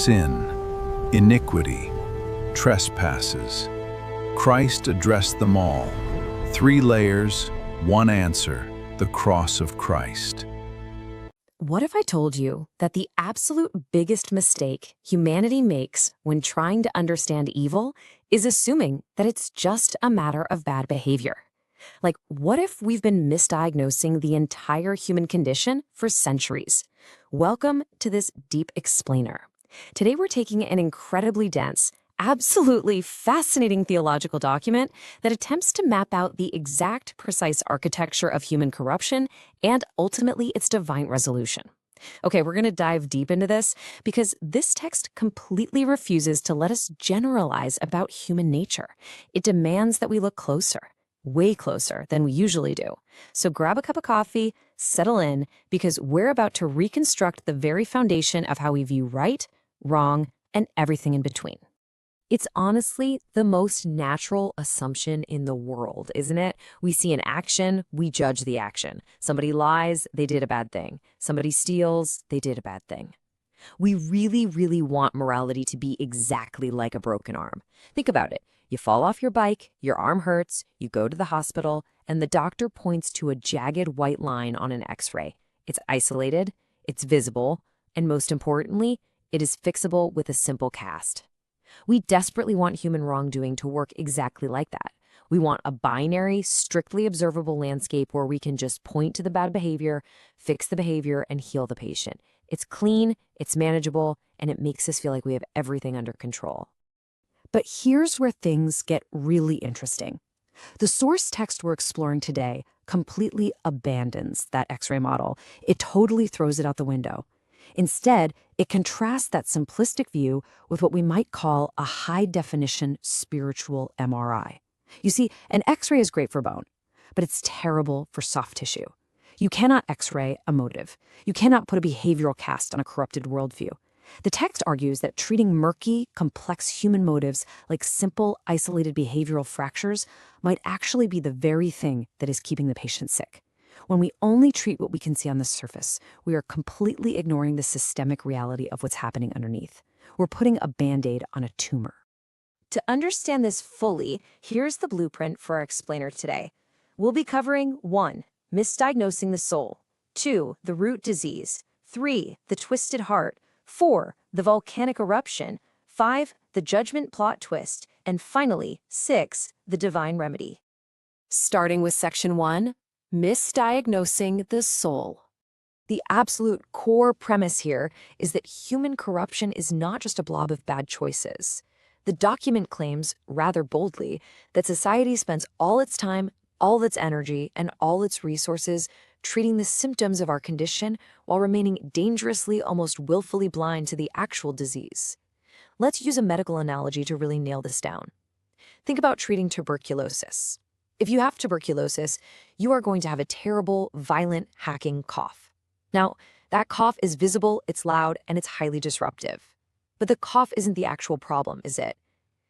sin, iniquity, trespasses. Christ addressed them all. 3 layers, 1 answer, the cross of Christ. What if I told you that the absolute biggest mistake humanity makes when trying to understand evil is assuming that it's just a matter of bad behavior? Like, what if we've been misdiagnosing the entire human condition for centuries? Welcome to this deep explainer. Today we're taking an incredibly dense, absolutely fascinating theological document that attempts to map out the exact precise architecture of human corruption and ultimately its divine resolution. Okay, we're going to dive deep into this because this text completely refuses to let us generalize about human nature. It demands that we look closer, way closer than we usually do. So grab a cup of coffee, settle in, because we're about to reconstruct the very foundation of how we view right, wrong, and everything in between. It's honestly the most natural assumption in the world, isn't it? We see an action, we judge the action. Somebody lies, they did a bad thing. Somebody steals, they did a bad thing. We really, really want morality to be exactly like a broken arm. Think about it. You fall off your bike, your arm hurts, you go to the hospital, and the doctor points to a jagged white line on an X-ray. It's isolated, it's visible, and most importantly, it is fixable with a simple cast. We desperately want human wrongdoing to work exactly like that. We want a binary, strictly observable landscape where we can just point to the bad behavior, fix the behavior, and heal the patient. It's clean, it's manageable, and it makes us feel like we have everything under control. But here's where things get really interesting. The source text we're exploring today completely abandons that X-ray model. It totally throws it out the window. Instead, it contrasts that simplistic view with what we might call a high-definition spiritual MRI. You see, an X-ray is great for bone, but it's terrible for soft tissue. You cannot X-ray a motive. You cannot put a behavioral cast on a corrupted worldview. The text argues that treating murky, complex human motives like simple, isolated behavioral fractures might actually be the very thing that is keeping the patient sick. When we only treat what we can see on the surface, we are completely ignoring the systemic reality of what's happening underneath. We're putting a Band-Aid on a tumor. To understand this fully, here's the blueprint for our explainer today. We'll be covering 1. Misdiagnosing the soul. 2. The root disease. 3. The twisted heart. 4. The volcanic eruption. 5. The judgment plot twist. And finally, 6. The divine remedy. Starting with section 1. Misdiagnosing the soul. The absolute core premise here is that human corruption is not just a blob of bad choices. The document claims, rather boldly, that society spends all its time, all its energy, and all its resources treating the symptoms of our condition while remaining dangerously, almost willfully blind to the actual disease. Let's use a medical analogy to really nail this down. Think about treating tuberculosis. If you have tuberculosis, you are going to have a terrible, violent, hacking cough. Now, that cough is visible, it's loud, and it's highly disruptive. But the cough isn't the actual problem, is it?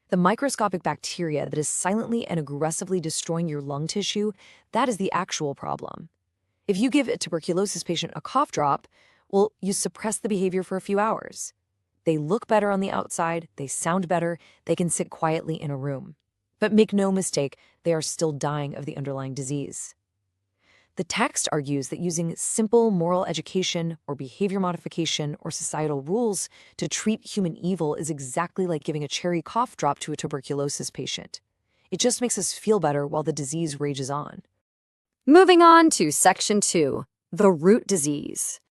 The microscopic bacteria that is silently and aggressively destroying your lung tissue, that is the actual problem. If you give a tuberculosis patient a cough drop, well, you suppress the behavior for a few hours. They look better on the outside, they sound better, they can sit quietly in a room. But make no mistake, they are still dying of the underlying disease. The text argues that using simple moral education or behavior modification or societal rules to treat human evil is exactly like giving a cherry cough drop to a tuberculosis patient. It just makes us feel better while the disease rages on. Moving on to section 2, the root disease.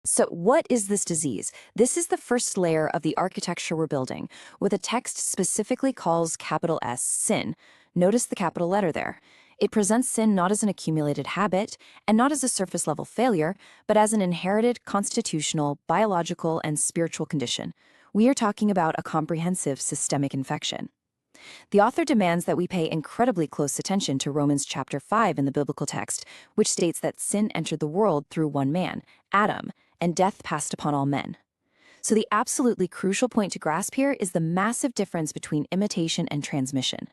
So what is this disease? This is the first layer of the architecture we're building, what the text specifically calls capital S, sin. Notice the capital letter there. It presents sin not as an accumulated habit and not as a surface-level failure, but as an inherited constitutional, biological, and spiritual condition. We are talking about a comprehensive systemic infection. The author demands that we pay incredibly close attention to Romans chapter 5 in the biblical text, which states that sin entered the world through one man, Adam, and death passed upon all men. So the absolutely crucial point to grasp here is the massive difference between imitation and transmission.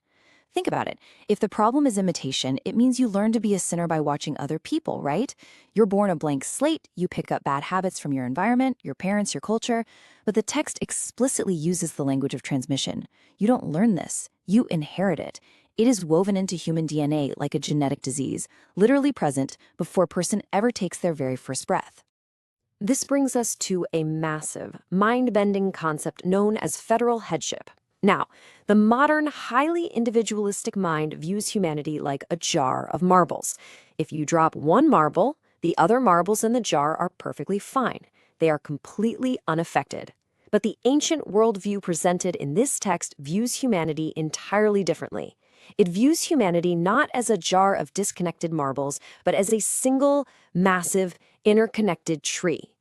Think about it. If the problem is imitation, it means you learn to be a sinner by watching other people, right? You're born a blank slate, you pick up bad habits from your environment, your parents, your culture, but the text explicitly uses the language of transmission. You don't learn this, you inherit it. It is woven into human DNA like a genetic disease, literally present before a person ever takes their very first breath. This brings us to a massive, mind-bending concept known as federal headship. Now, the modern, highly individualistic mind views humanity like a jar of marbles. If you drop one marble, the other marbles in the jar are perfectly fine. They are completely unaffected. But the ancient worldview presented in this text views humanity entirely differently. It views humanity not as a jar of disconnected marbles, but as a single, massive, interconnected tree.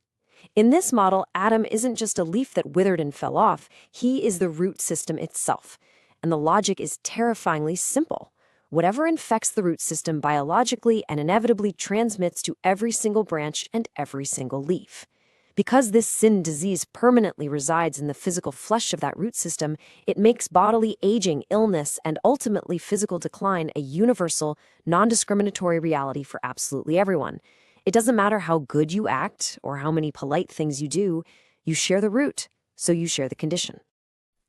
In this model, Adam isn't just a leaf that withered and fell off, he is the root system itself. And the logic is terrifyingly simple. Whatever infects the root system biologically and inevitably transmits to every single branch and every single leaf. Because this sin disease permanently resides in the physical flesh of that root system, it makes bodily aging, illness, and ultimately physical decline a universal, non-discriminatory reality for absolutely everyone. It doesn't matter how good you act or how many polite things you do, you share the root, so you share the condition.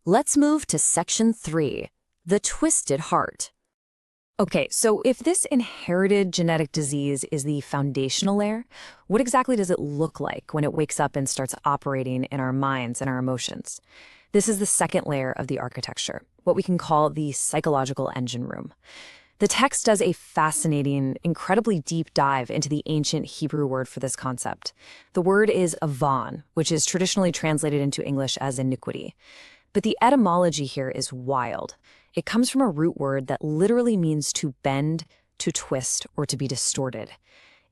Let's move to section 3, the twisted heart. Okay, so if this inherited genetic disease is the foundational layer, what exactly does it look like when it wakes up and starts operating in our minds and our emotions? This is the second layer of the architecture, what we can call the psychological engine room. The text does a fascinating, incredibly deep dive into the ancient Hebrew word for this concept. The word is avon, which is traditionally translated into English as iniquity. But the etymology here is wild. It comes from a root word that literally means to bend, to twist, or to be distorted.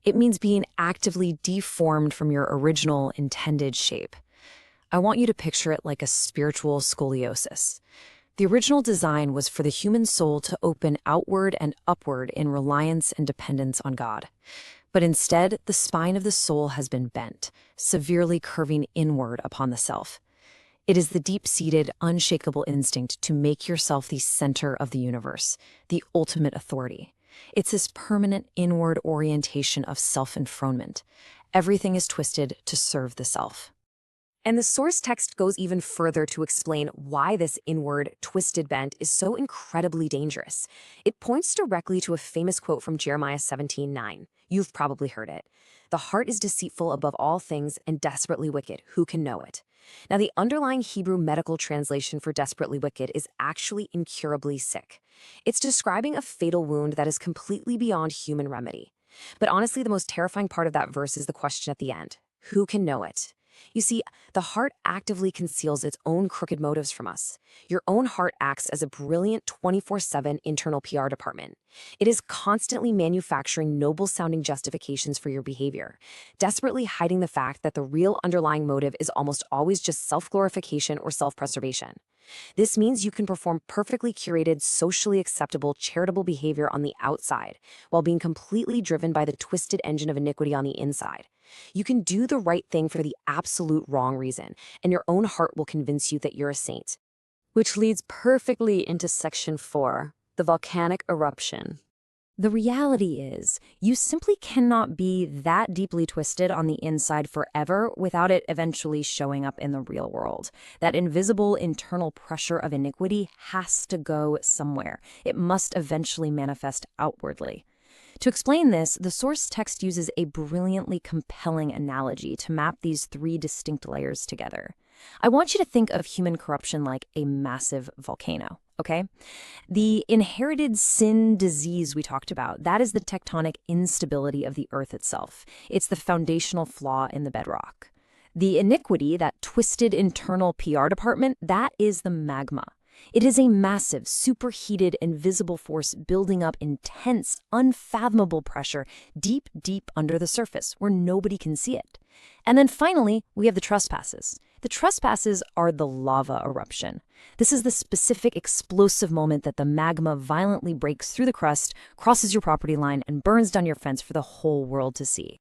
It means being actively deformed from your original intended shape. I want you to picture it like a spiritual scoliosis. The original design was for the human soul to open outward and upward in reliance and dependence on God. But instead, the spine of the soul has been bent, severely curving inward upon the self. It is the deep-seated, unshakable instinct to make yourself the center of the universe, the ultimate authority. It's this permanent inward orientation of self-enthronement. Everything is twisted to serve the self. And the source text goes even further to explain why this inward, twisted bent is so incredibly dangerous. It points directly to a famous quote from Jeremiah 17:9. You've probably heard it. The heart is deceitful above all things and desperately wicked. Who can know it? Now, the underlying Hebrew medical translation for desperately wicked is actually incurably sick. It's describing a fatal wound that is completely beyond human remedy. But honestly, the most terrifying part of that verse is the question at the end. Who can know it? You see, the heart actively conceals its own crooked motives from us. Your own heart acts as a brilliant 24/7 internal PR department. It is constantly manufacturing noble-sounding justifications for your behavior, desperately hiding the fact that the real underlying motive is almost always just self-glorification or self-preservation. This means you can perform perfectly curated, socially acceptable, charitable behavior on the outside, while being completely driven by the twisted engine of iniquity on the inside. You can do the right thing for the absolute wrong reason, and your own heart will convince you that you're a saint. Which leads perfectly into section 4, the volcanic eruption. The reality is, you simply cannot be that deeply twisted on the inside forever without it eventually showing up in the real world. That invisible internal pressure of iniquity has to go somewhere. It must eventually manifest outwardly. To explain this, the source text uses a brilliantly compelling analogy to map these 3 distinct layers together. I want you to think of human corruption like a massive volcano, okay? The inherited sin disease we talked about, that is the tectonic instability of the earth itself. It's the foundational flaw in the bedrock. The iniquity, that twisted internal PR department, that is the magma. It is a massive, superheated, invisible force building up intense, unfathomable pressure deep, deep under the surface where nobody can see it. And then finally, we have the trespasses. The trespasses are the lava eruption. This is the specific explosive moment that the magma violently breaks through the crust, crosses your property line, and burns down your fence for the whole world to see.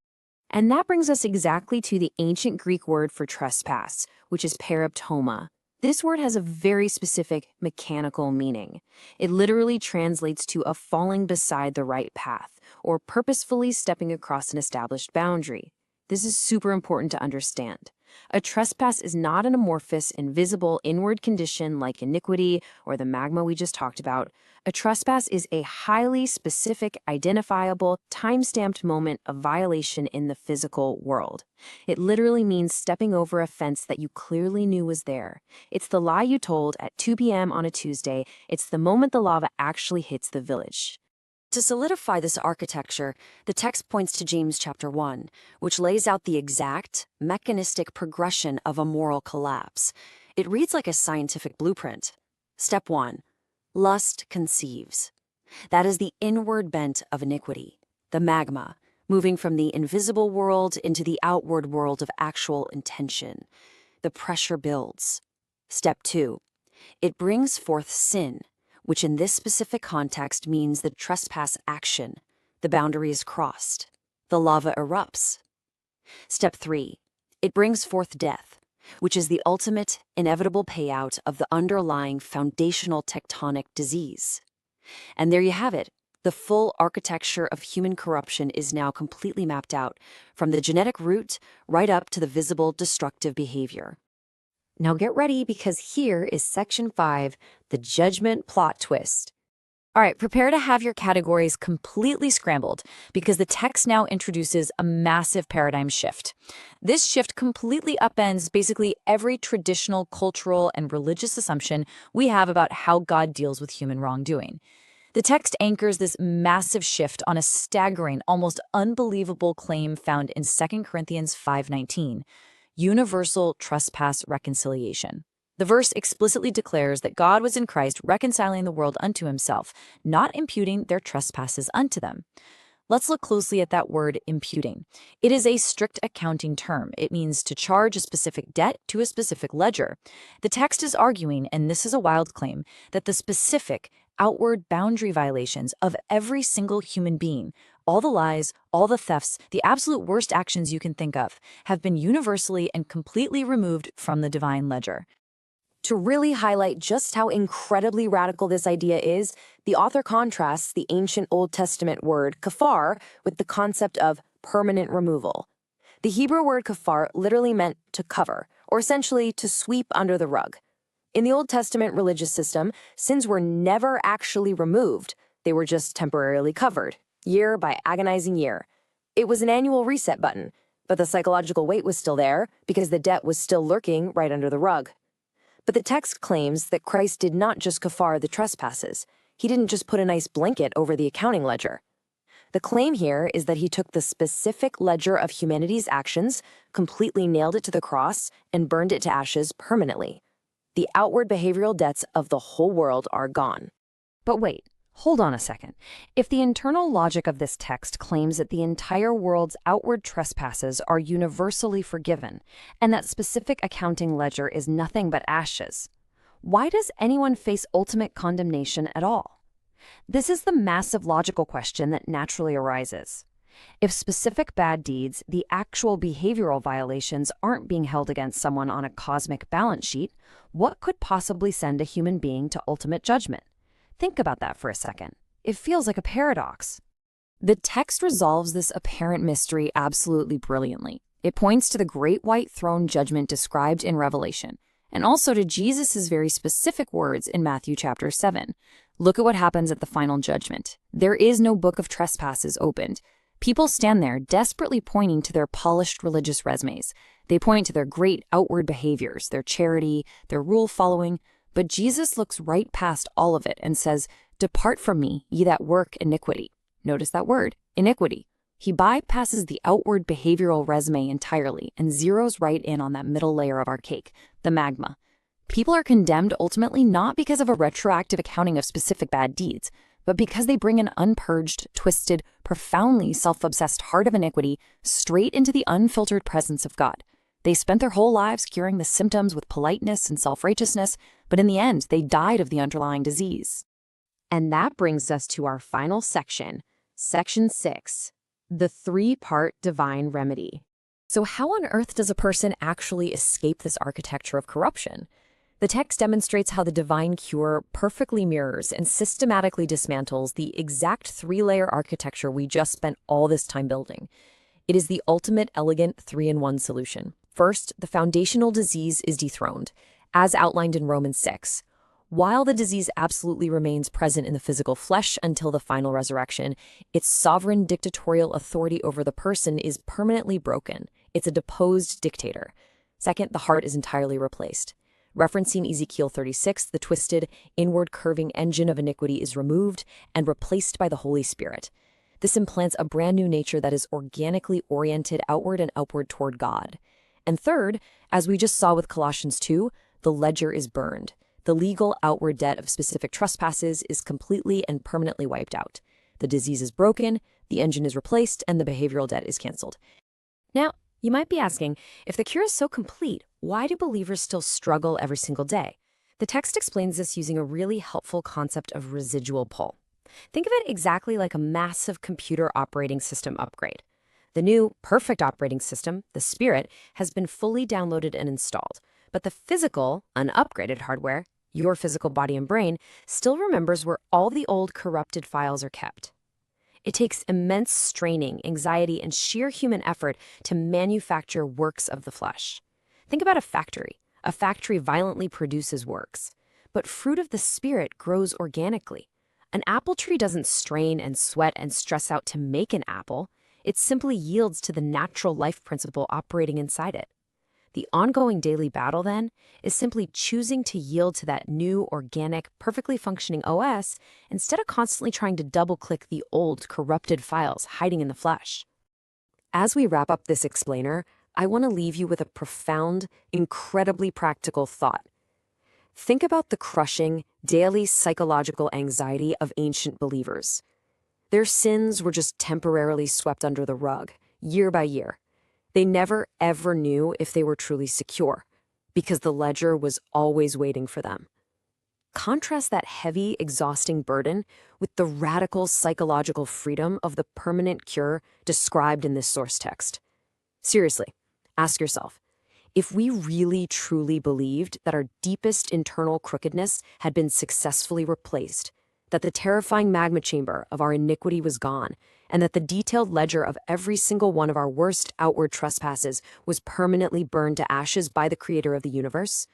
And that brings us exactly to the ancient Greek word for trespass, which is paraptoma. This word has a very specific mechanical meaning. It literally translates to a falling beside the right path, or purposefully stepping across an established boundary. This is super important to understand. A trespass is not an amorphous, invisible, inward condition like iniquity or the magma we just talked about. A trespass is a highly specific, identifiable, time-stamped moment of violation in the physical world. It literally means stepping over a fence that you clearly knew was there. It's the lie you told at 2 p.m. on a Tuesday. It's the moment the lava actually hits the village. To solidify this architecture, the text points to James chapter 1, which lays out the exact, mechanistic progression of a moral collapse. It reads like a scientific blueprint. Step 1. Lust conceives. That is the inward bent of iniquity, the magma, moving from the invisible world into the outward world of actual intention. The pressure builds. Step 2. It brings forth sin, which in this specific context means the trespass action. The boundary is crossed. The lava erupts. Step 3. It brings forth death, which is the ultimate, inevitable payout of the underlying foundational tectonic disease. And there you have it. The full architecture of human corruption is now completely mapped out, from the genetic root right up to the visible destructive behavior. Now get ready, because here is Section 5, the judgment plot twist. All right, prepare to have your categories completely scrambled, because the text now introduces a massive paradigm shift. This shift completely upends basically every traditional cultural and religious assumption we have about how God deals with human wrongdoing. The text anchors this massive shift on a staggering, almost unbelievable claim found in 2 Corinthians 5:19. Universal trespass reconciliation. The verse explicitly declares that God was in Christ reconciling the world unto himself, not imputing their trespasses unto them. Let's look closely at that word, imputing. It is a strict accounting term. It means to charge a specific debt to a specific ledger. The text is arguing, and this is a wild claim, that the specific, outward boundary violations of every single human being, all the lies, all the thefts, the absolute worst actions you can think of, have been universally and completely removed from the divine ledger. To really highlight just how incredibly radical this idea is, the author contrasts the ancient Old Testament word kafar with the concept of permanent removal. The Hebrew word kafar literally meant to cover, or essentially to sweep under the rug. In the Old Testament religious system, sins were never actually removed. They were just temporarily covered, year by agonizing year. It was an annual reset button, but the psychological weight was still there because the debt was still lurking right under the rug. But the text claims that Christ did not just kafar the trespasses. He didn't just put a nice blanket over the accounting ledger. The claim here is that he took the specific ledger of humanity's actions, completely nailed it to the cross, and burned it to ashes permanently. The outward behavioral debts of the whole world are gone. But wait, hold on a second. If the internal logic of this text claims that the entire world's outward trespasses are universally forgiven, and that specific accounting ledger is nothing but ashes, why does anyone face ultimate condemnation at all? This is the massive logical question that naturally arises. If specific bad deeds, the actual behavioral violations, aren't being held against someone on a cosmic balance sheet, what could possibly send a human being to ultimate judgment? Think about that for a second. It feels like a paradox. The text resolves this apparent mystery absolutely brilliantly. It points to the great white throne judgment described in Revelation, and also to Jesus' very specific words in Matthew chapter 7. Look at what happens at the final judgment. There is no book of trespasses opened. People stand there desperately pointing to their polished religious resumes. They point to their great outward behaviors, their charity, their rule following, but Jesus looks right past all of it and says, "Depart from me, ye that work iniquity." Notice that word, iniquity. He bypasses the outward behavioral resume entirely and zeroes right in on that middle layer of our cake, the magma. People are condemned ultimately not because of a retroactive accounting of specific bad deeds, but because they bring an unpurged, twisted, profoundly self-obsessed heart of iniquity straight into the unfiltered presence of God. They spent their whole lives curing the symptoms with politeness and self-righteousness, but in the end, they died of the underlying disease. And that brings us to our final section, Section 6, the three-part divine remedy. So how on earth does a person actually escape this architecture of corruption? The text demonstrates how the divine cure perfectly mirrors and systematically dismantles the exact three-layer architecture we just spent all this time building. It is the ultimate elegant three-in-one solution. First, the foundational disease is dethroned, as outlined in Romans 6. While the disease absolutely remains present in the physical flesh until the final resurrection, its sovereign dictatorial authority over the person is permanently broken. It's a deposed dictator. Second, the heart is entirely replaced. Referencing Ezekiel 36, the twisted, inward curving engine of iniquity is removed and replaced by the Holy Spirit. This implants a brand new nature that is organically oriented outward and upward toward God. And third, as we just saw with Colossians 2, the ledger is burned. The legal outward debt of specific trespasses is completely and permanently wiped out. The disease is broken, the engine is replaced, and the behavioral debt is canceled. Now, you might be asking, if the cure is so complete, why do believers still struggle every single day? The text explains this using a really helpful concept of residual pull. Think of it exactly like a massive computer operating system upgrade. The new, perfect operating system, the Spirit, has been fully downloaded and installed. But the physical, unupgraded hardware, your physical body and brain, still remembers where all the old corrupted files are kept. It takes immense straining, anxiety, and sheer human effort to manufacture works of the flesh. Think about a factory. A factory violently produces works. But fruit of the Spirit grows organically. An apple tree doesn't strain and sweat and stress out to make an apple. It simply yields to the natural life principle operating inside it. The ongoing daily battle, then, is simply choosing to yield to that new, organic, perfectly functioning OS instead of constantly trying to double-click the old, corrupted files hiding in the flesh. As we wrap up this explainer, I want to leave you with a profound, incredibly practical thought. Think about the crushing, daily psychological anxiety of ancient believers. Their sins were just temporarily swept under the rug, year by year. They never, ever knew if they were truly secure, because the ledger was always waiting for them. Contrast that heavy, exhausting burden with the radical psychological freedom of the permanent cure described in this source text. Seriously, ask yourself, if we really, truly believed that our deepest internal crookedness had been successfully replaced, that the terrifying magma chamber of our iniquity was gone, and that the detailed ledger of every single one of our worst outward trespasses was permanently burned to ashes by the Creator of the universe,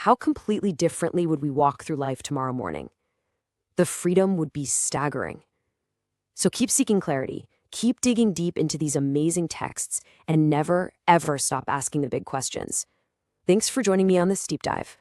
how completely differently would we walk through life tomorrow morning? The freedom would be staggering. So keep seeking clarity, keep digging deep into these amazing texts, and never, ever stop asking the big questions. Thanks for joining me on this deep dive.